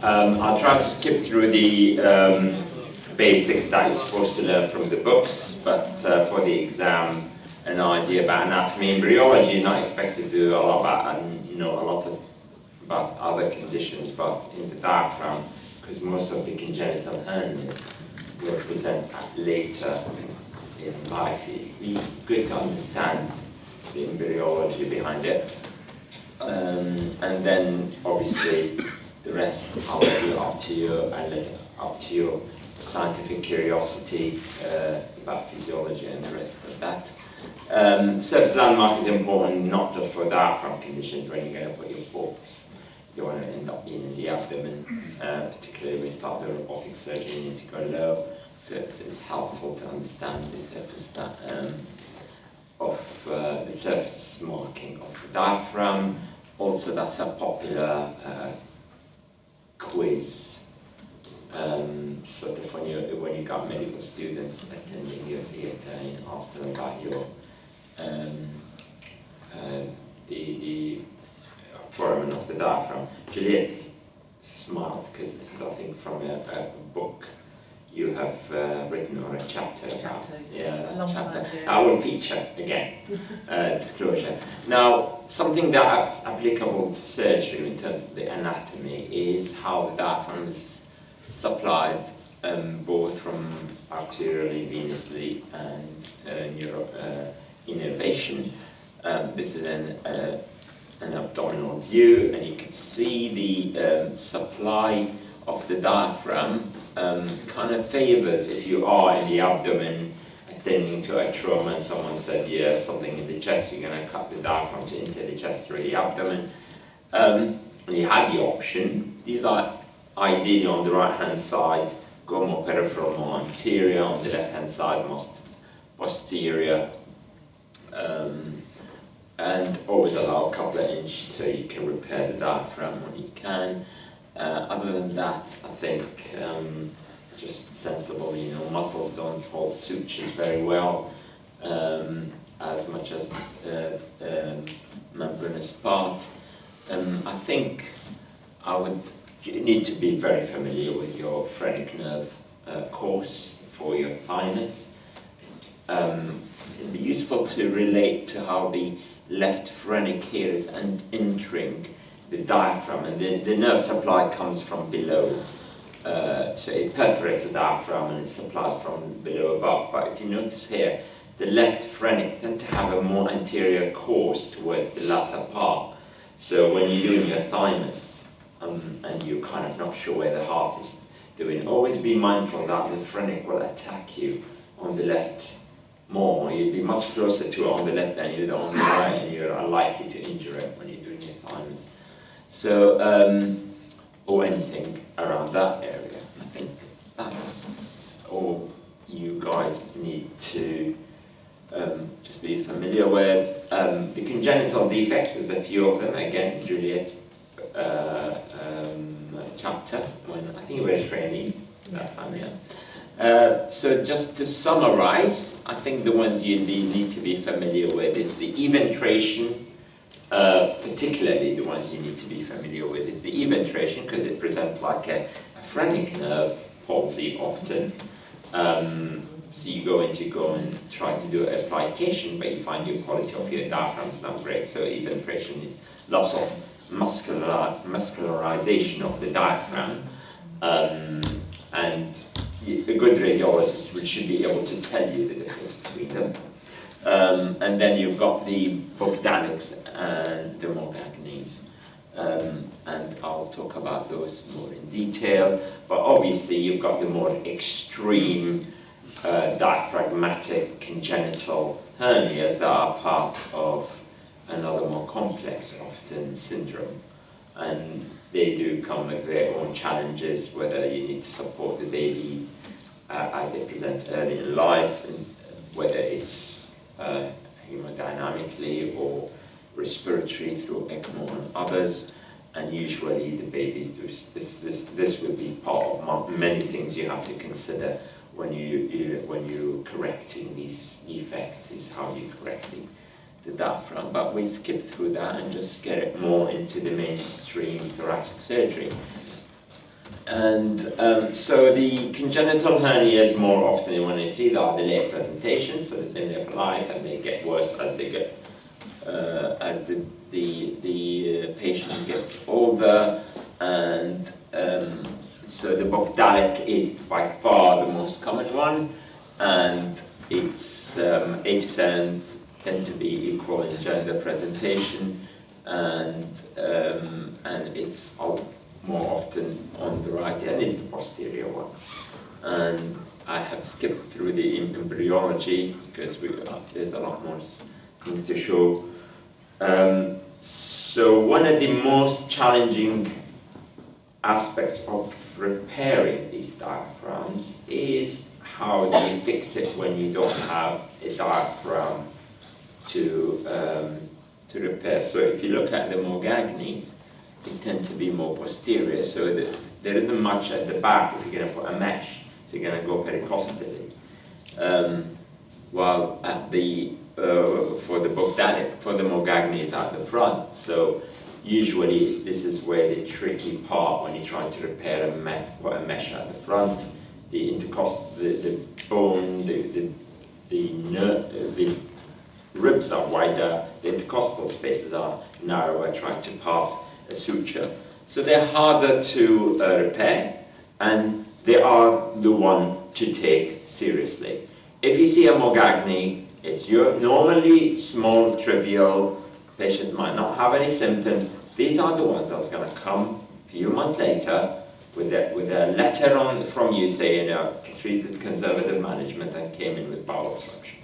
I'll try to skip through the basics that you're supposed to learn from the books, but for the exam, an idea about anatomy and embryology, you're not expected to do a lot about, about other conditions, but in the diaphragm, because most of the congenital hernias will present later in life. It'd be good to understand the embryology behind it. And then obviously the rest I'll leave up to you and up to your scientific curiosity about physiology and the rest of that. Surface landmark is important not just for diaphragm conditions when you're going to put your bolts. You don't want to end up being in the abdomen, particularly when you start doing robotic surgery, you need to go low. So it's helpful to understand the surface the surface marking of the diaphragm. Also, that's a popular quiz. Sort of when you got medical students attending your theatre and you ask them about your the foramen of the diaphragm. Juliet's smart because this is, I think, from a book you have written or a chapter about. Yeah, that chapter. I will feature again disclosure. Now, something that's applicable to surgery in terms of the anatomy is how the diaphragm is supplied both from arterially, venously, and innervation. This is an abdominal view, and you can see the supply of the diaphragm kind of favors if you are in the abdomen attending to a trauma and someone said, yeah, something in the chest, you're going to cut the diaphragm to enter the chest through the abdomen. And you had the option. These are ideally on the right hand side, go more peripheral, more anterior, on the left hand side, most posterior. And always allow a couple of inches so you can repair the diaphragm when you can. Other than that, I think just sensible, muscles don't hold sutures very well, as much as membranous part. I think you need to be very familiar with your phrenic nerve course for your thymus. It'd be useful to relate to how the left phrenic here is entering the diaphragm, and the nerve supply comes from below. So it perforates the diaphragm and it's supplied from below above. But if you notice here, the left phrenic tend to have a more anterior course towards the latter part. So when you're doing your thymus, and you're kind of not sure where the heart is doing, always be mindful that the phrenic will attack you on the left more. You'll be much closer to it on the left than you do on the right, and you're unlikely to injure it when you're doing your thymus. So, or anything around that area. I think that's all you guys need to just be familiar with. The congenital defects, there's a few of them. Again, Juliet's chapter, when I think we were training that time, yeah. So just to summarize, I think the ones you need to be familiar with is the eventration. Particularly the ones you need to be familiar with is the eventration, because it presents like a phrenic nerve palsy often. So you go and try to do a plication, but you find your quality of your diaphragm is not great. So eventration is loss of muscularization of the diaphragm. And a good radiologist should be able to tell you the difference between them. And then you've got the Bogdanics and the Morgagnis. And I'll talk about those more in detail. But obviously you've got the more extreme diaphragmatic congenital hernias that are part of another more complex, often, syndrome. And they do come with their own challenges, whether you need to support the babies as they present early in life, and whether it's hemodynamically or respiratory through ECMO and others. And usually the babies do this will be part of many things you have to consider when you're correcting these defects, is how you correct the diaphragm. But we skip through that and just get it more into the mainstream thoracic surgery. And so the congenital hernias, more often when I see that, are the late presentation, so they've been there for life, and they get worse as they get as the patient gets older. And so the Bogdanic is by far the most common one, and it's 80% tend to be equal in gender presentation, and it's more often on the right, and it's the posterior one. And I have skipped through the embryology because there's a lot more things to show. So one of the most challenging aspects of repairing these diaphragms is how do you fix it when you don't have a diaphragm to repair. So if you look at the Morgagnis, they tend to be more posterior, so that there isn't much at the back if you're going to put a mesh, so you're going to go pericostally. While at the for the Bogdanic, for the Morgagnis at the front. So usually this is where the tricky part when you're trying to repair put a mesh at the front. The intercostal, the bone, the ribs are wider, the intercostal spaces are narrower, trying to pass a suture. So they're harder to repair, and they are the one to take seriously. If you see a Morgagni, it's normally small, trivial, patient might not have any symptoms. These are the ones that's going to come a few months later with a letter from you saying, treated conservative management and came in with bowel obstruction.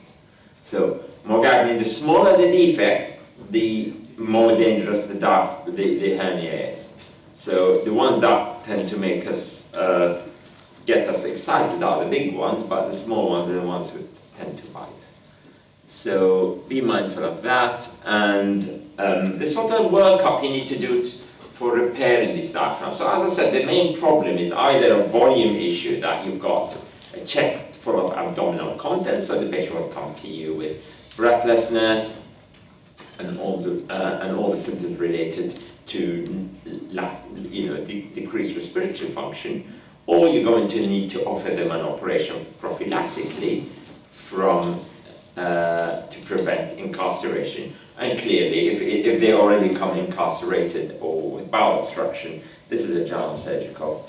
So Morgagni, the smaller the defect, the more dangerous the hernia is. So the ones that tend to make us get us excited are the big ones, but the small ones are the ones who tend to bite. So be mindful of that, and the sort of workup you need to do for repairing this diaphragm. So as I said, the main problem is either a volume issue, that you've got a chest full of abdominal contents, so the patient will come to you with breathlessness and all the symptoms related to decreased respiratory function, or you're going to need to offer them an operation prophylactically to prevent incarceration. And clearly, if they already come incarcerated or with bowel obstruction, this is a general surgical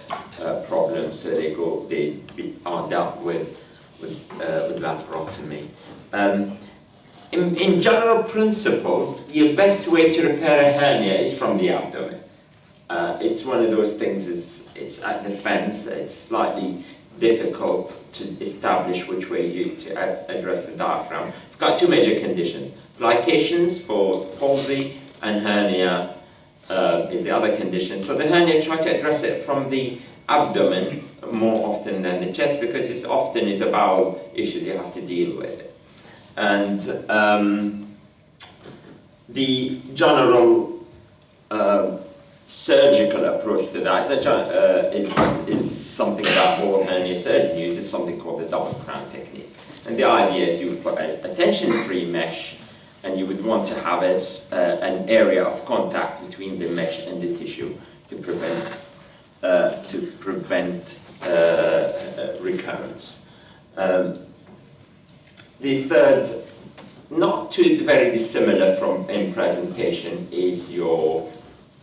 problem, so they are dealt with laparotomy. In general principle, your best way to repair a hernia is from the abdomen. It's one of those things, it's at the fence, it's slightly difficult to establish which way to address the diaphragm. We've got two major conditions. Plications for palsy, and hernia is the other condition. So the hernia, try to address it from the abdomen more often than the chest, because it's often is a bowel issues you have to deal with. And the general surgical approach to that is something that all hernia surgeons use, is something called the double crown technique. And the idea is you would put a tension-free mesh, and you would want to have an area of contact between the mesh and the tissue to prevent recurrence. The third, not too very dissimilar from in presentation, is your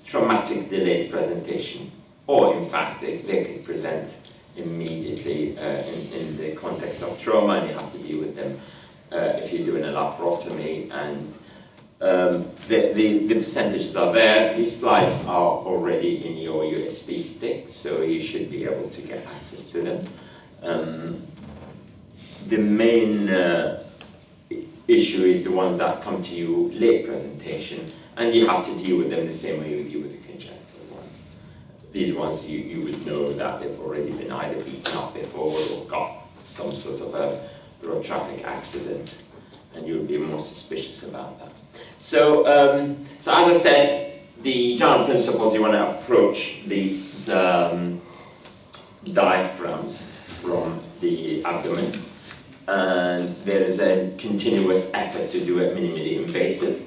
traumatic delayed presentation, or in fact they could present immediately in the context of trauma, and you have to deal with them if you're doing a laparotomy. And the percentages are there. These slides are already in your USB stick, so you should be able to get access to them. The main issue is the ones that come to you late presentation, and you have to deal with them the same way you deal with the congenital ones. These ones you would know that they've already been either beaten up before or got some sort of a road traffic accident, and you would be more suspicious about that. So, so as I said, the general principles, you want to approach these diaphragms from the abdomen, and there is a continuous effort to do it minimally invasive.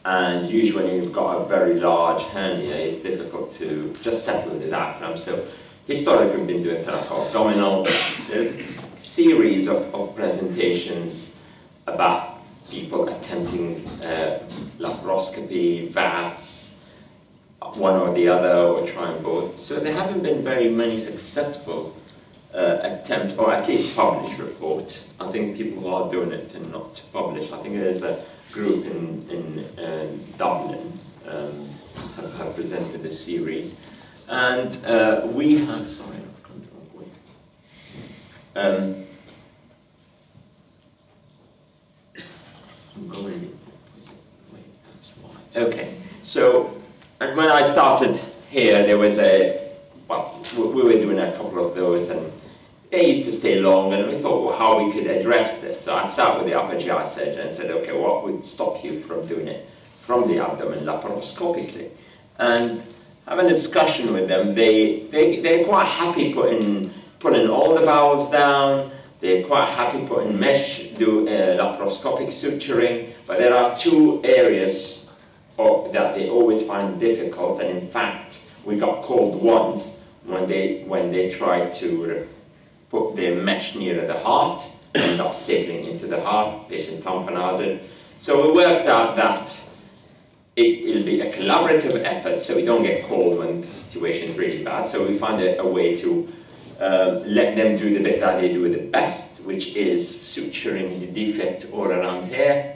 And usually when you've got a very large hernia, it's difficult to just settle the diaphragm. So historically we've been doing thoracoabdominal. There's a series of presentations about people attempting laparoscopy, VATS, one or the other, or trying both. So there haven't been very many successful attempts, or at least published reports. I think people who are doing it tend not to publish. I think there's a group in Dublin have presented a series. And we have, sorry, I've gone the wrong way. I'm going, wait, that's why. Okay, so, and when I started here, there was well, we were doing a couple of those, and they used to stay long, and we thought, well, how we could address this. So I sat with the upper GI surgeon and said, okay, what would stop you from doing it from the abdomen laparoscopically? And having a discussion with them, they're quite happy putting all the bowels down. They're quite happy putting mesh, do laparoscopic suturing, but there are two areas that they always find difficult, and in fact, we got called once when they tried to put their mesh nearer the heart, end up stapling into the heart, patient tamponaded. So we worked out that it'll be a collaborative effort, so we don't get called when the situation is really bad. So we find a way to let them do the bit that they do the best, which is suturing the defect all around here.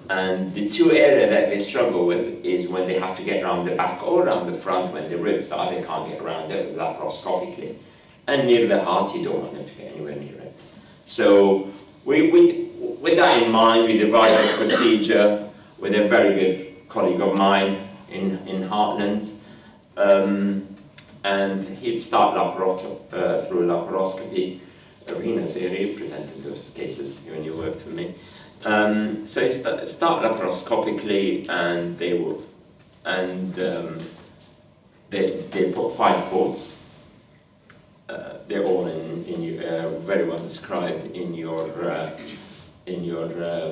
And the two areas that they struggle with is when they have to get around the back or around the front, when the ribs are, they can't get around it laparoscopically. And near the heart, you don't want them to get anywhere near it. So with that in mind, we divided the procedure with a very good colleague of mine in Heartlands. And he'd start through laparoscopy. Rena's area presented those cases when you worked with me. So he start laparoscopically, and they put 5 ports. They're all very well described in your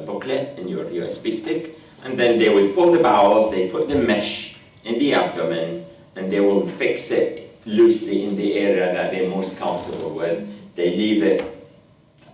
booklet, in your USB stick. And then they will pull the bowels, they put the mesh in the abdomen, and they will fix it loosely in the area that they're most comfortable with. They leave it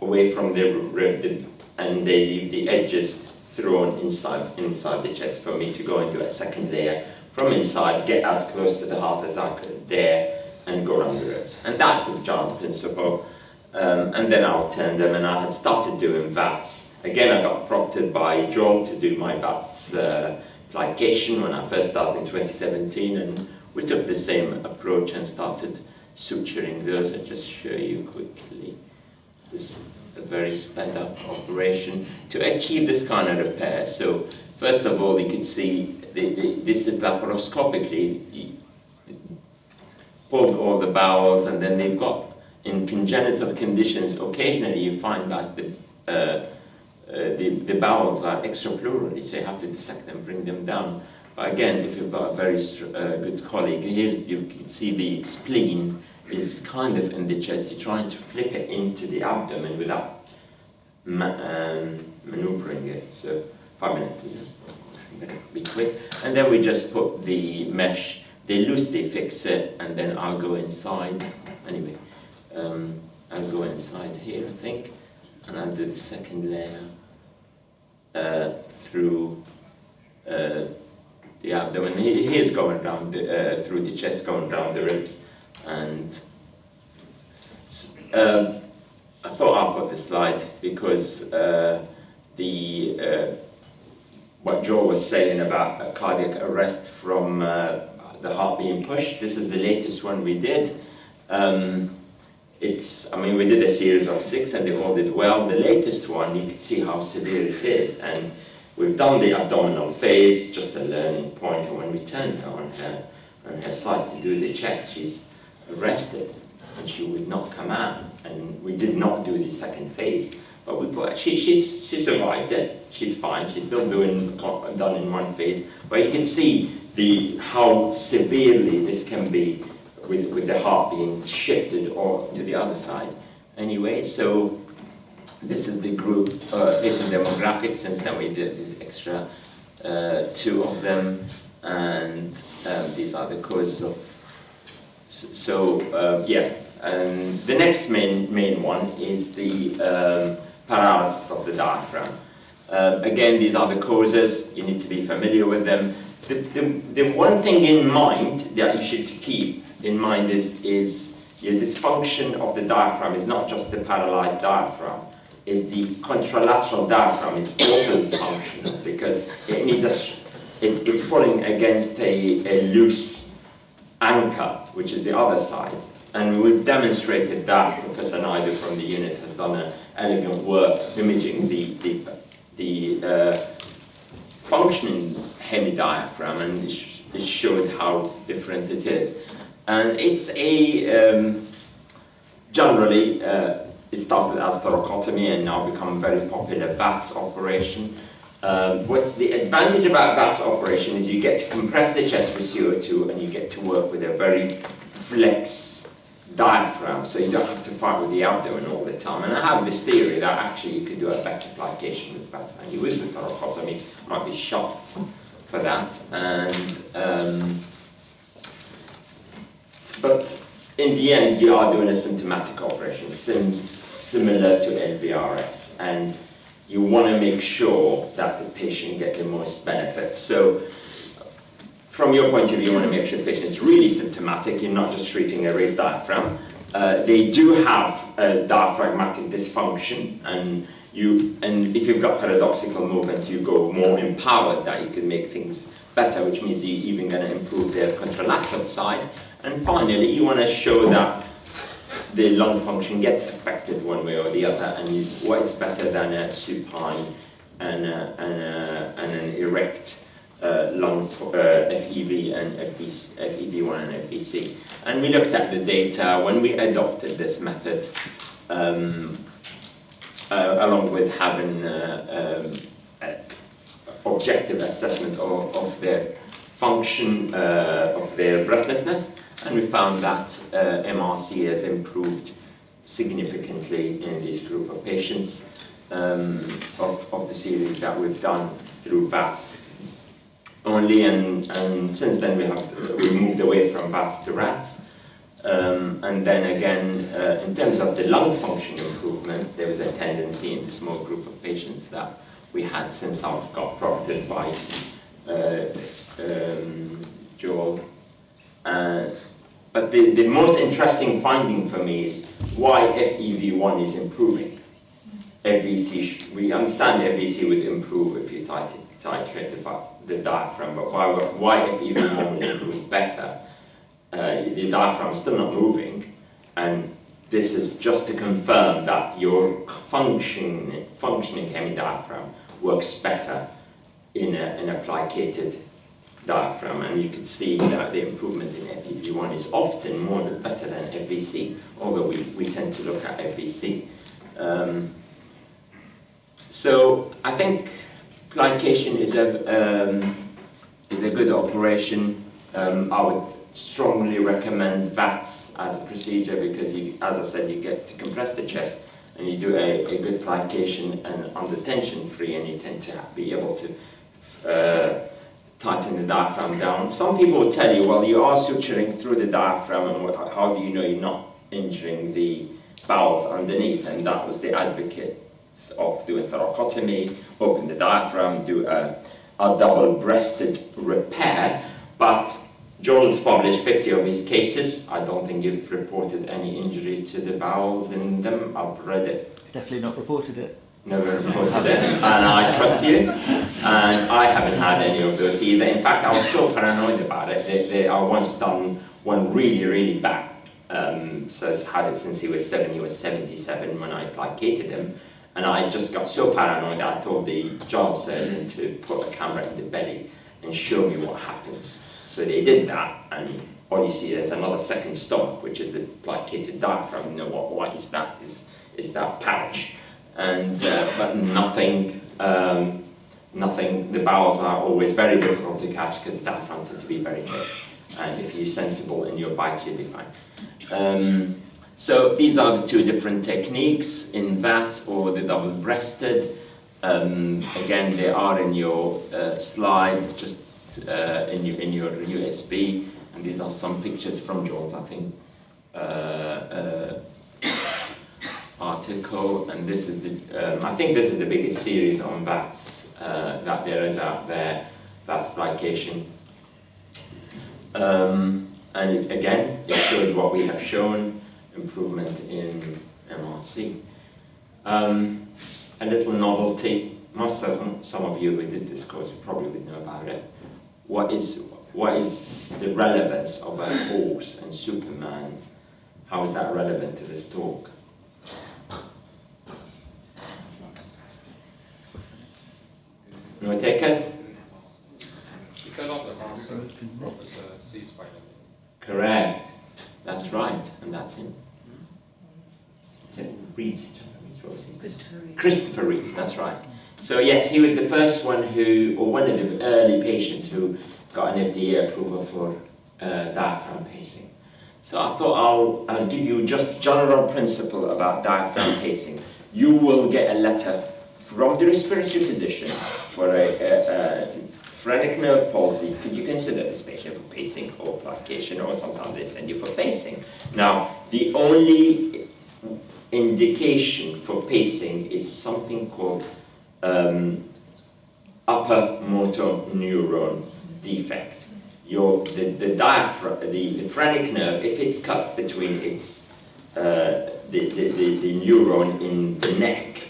away from the rib, and they leave the edges thrown inside the chest for me to go into a second layer from inside, get as close to the heart as I could there, and go around the ribs. And that's the general principle. And then I'll turn them, and I had started doing VATS. Again, I got prompted by Joel to do my VATS application when I first started in 2017, and we took the same approach and started suturing those. I'll just show you quickly. This is a very sped up operation to achieve this kind of repair. So first of all, you can see this is laparoscopically pulled all the bowels, and then they've got, in congenital conditions, occasionally you find that the bowels are extraplurally, so you have to dissect them, bring them down. But again, if you've got a very good colleague, here you can see the spleen is kind of in the chest. You're trying to flip it into the abdomen without maneuvering it. So 5 minutes, I'm going to be quick. And then we just put the mesh. They loosely fix it, and then I'll go inside. Anyway, I'll go inside here, I think, and I'll do the second layer through the abdomen. Here's going down through the chest, going down the ribs, and I thought I'll put the slide because what Joe was saying about a cardiac arrest from the heart being pushed. This is the latest one we did. We did a series of 6 and they all did well. The latest one, you can see how severe it is. And we've done the abdominal phase, just a learning point. And when we turned her on her side to do the chest, she's arrested and she would not come out. And we did not do the second phase. But she survived it. She's fine. She's still done in one phase. But you can see how severely this can be with the heart being shifted or to the other side. Anyway, so this is the group patient demographics. Since then we did the extra 2 of them, and these are the causes of Yeah, and the next main one is the paralysis of the diaphragm. Again, these are the causes. You need to be familiar with them. The one thing in mind that you should keep in mind is the dysfunction of the diaphragm is not just the paralyzed diaphragm. Is the contralateral diaphragm is also dysfunctional because it needs it's pulling against a loose anchor, which is the other side. And we've demonstrated that. Professor Naidu from the unit has done an elegant work imaging the functioning hemidiaphragm, and it showed how different it is. And it's generally, it started as thoracotomy and now become very popular VATS operation. What's the advantage about VATS operation is you get to compress the chest with CO2 and you get to work with a very flex diaphragm, so you don't have to fight with the abdomen all the time. And I have this theory that actually you could do a better plication with VATS than you would with thoracotomy. Might be shocked for that. And but in the end, you are doing a symptomatic operation, similar to LVRS, and you want to make sure that the patient gets the most benefit. So, from your point of view, you want to make sure the patient is really symptomatic. You're not just treating a raised diaphragm. They do have a diaphragmatic dysfunction, and if you've got paradoxical movement, you go more empowered that you can make things better, which means you're even going to improve their contralateral side. And finally, you want to show that the lung function gets affected one way or the other, and what's better than a supine and an erect lung FEV and FEV1 and FVC. And we looked at the data when we adopted this method, along with having objective assessment of their function, of their breathlessness, and we found that MRC has improved significantly in this group of patients of the series that we've done through VATS only, and since then we moved away from VATS to RATS. And then again, in terms of the lung function improvement, there was a tendency in the small group of patients that we had since I've got prompted by Joel. But the most interesting finding for me is why FEV1 is improving. FVC, we understand FVC would improve if you titrate the diaphragm, but why FEV1 improves better? The diaphragm is still not moving, and this is just to confirm that your functioning hemidiaphragm works better in a plicated diaphragm, and you can see that the improvement in FEV1 is often better than FVC, although we tend to look at FVC. So I think plication is a good operation. I would strongly recommend VATS as a procedure because, as I said, you get to compress the chest and you do a good plication and under tension free, and you tend to be able to tighten the diaphragm down. Some people will tell you, well, you are suturing through the diaphragm, and how do you know you're not injuring the bowels underneath? And that was the advocates of doing thoracotomy, open the diaphragm, do a double-breasted repair. But Joel's published 50 of his cases. I don't think you've reported any injury to the bowels in them. I've read it. Definitely not reported it. Never reported it, and I trust you. And I haven't had any of those either. In fact, I was so paranoid about it. I once done one really, really bad. So I've had it since he was 7. He was 77 when I plicated him. And I just got so paranoid that I told the jaw surgeon to put a camera in the belly and show me what happens. So they did that, and all you see is another second stomach, which is the plicated diaphragm. You know what is that? Is that pouch? And but nothing. The bowels are always very difficult to catch because the diaphragm tends to be very thick, and if you're sensible in your bites, you'll be fine. So these are the two different techniques in VATS or the double-breasted. Again, they are in your slides, just in your USB. And these are some pictures from Jones, I think, article, and this is the, I think this is the biggest series on VATS that there is out there, VATS plication. And again, it showed what we have shown, improvement in MRC. A little novelty, some of you who did this course probably would know about it. What is the relevance of a horse and Superman? How is that relevant to this talk? No takers? You fell off the horse and broke his C-spine. Correct. That's right, and that's him. Is it Rees? Christopher Rees, that's right. So yes, he was the first one who, or one of the early patients who got an FDA approval for diaphragm pacing. So I thought I'll give you just general principle about diaphragm pacing. You will get a letter from the respiratory physician for a phrenic nerve palsy. Could you consider this patient for pacing or plication, or sometimes they send you for pacing. Now, the only indication for pacing is something called upper motor neuron defect. The diaphragm, the phrenic nerve, if it's cut between its the neuron in the neck,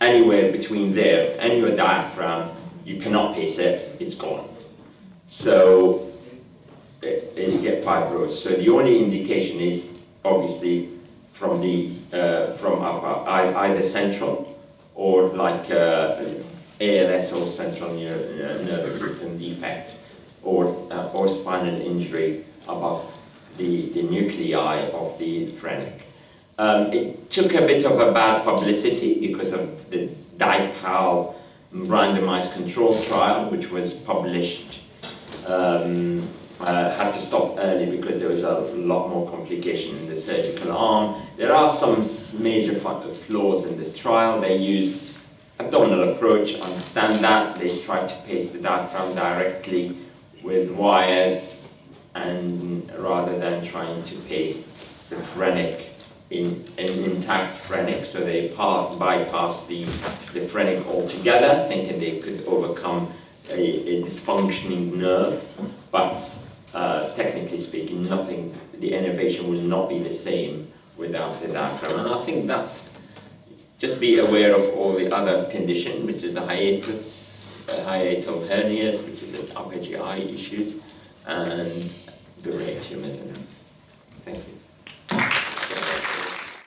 anywhere between there and your diaphragm, you cannot pace it, it's gone. So you get fibrose. So the only indication is obviously from the from upper, either central or like ALS or central nervous system defects, or spinal injury above the nuclei of the phrenic. It took a bit of a bad publicity because of the DIPAL randomized control trial, which was published, had to stop early because there was a lot more complication in the surgical arm. There are some major flaws in this trial. They used abdominal approach, understand that. They tried to pace the diaphragm directly with wires, and rather than trying to pace the phrenic in an intact phrenic, so they bypassed the phrenic altogether, thinking they could overcome a dysfunctioning nerve, but technically speaking, the innervation will not be the same without the diaphragm. And I think that's, just be aware of all the other condition, which is the hiatal hernias, which is upper GI issues, and the radium, isn't it? Thank you.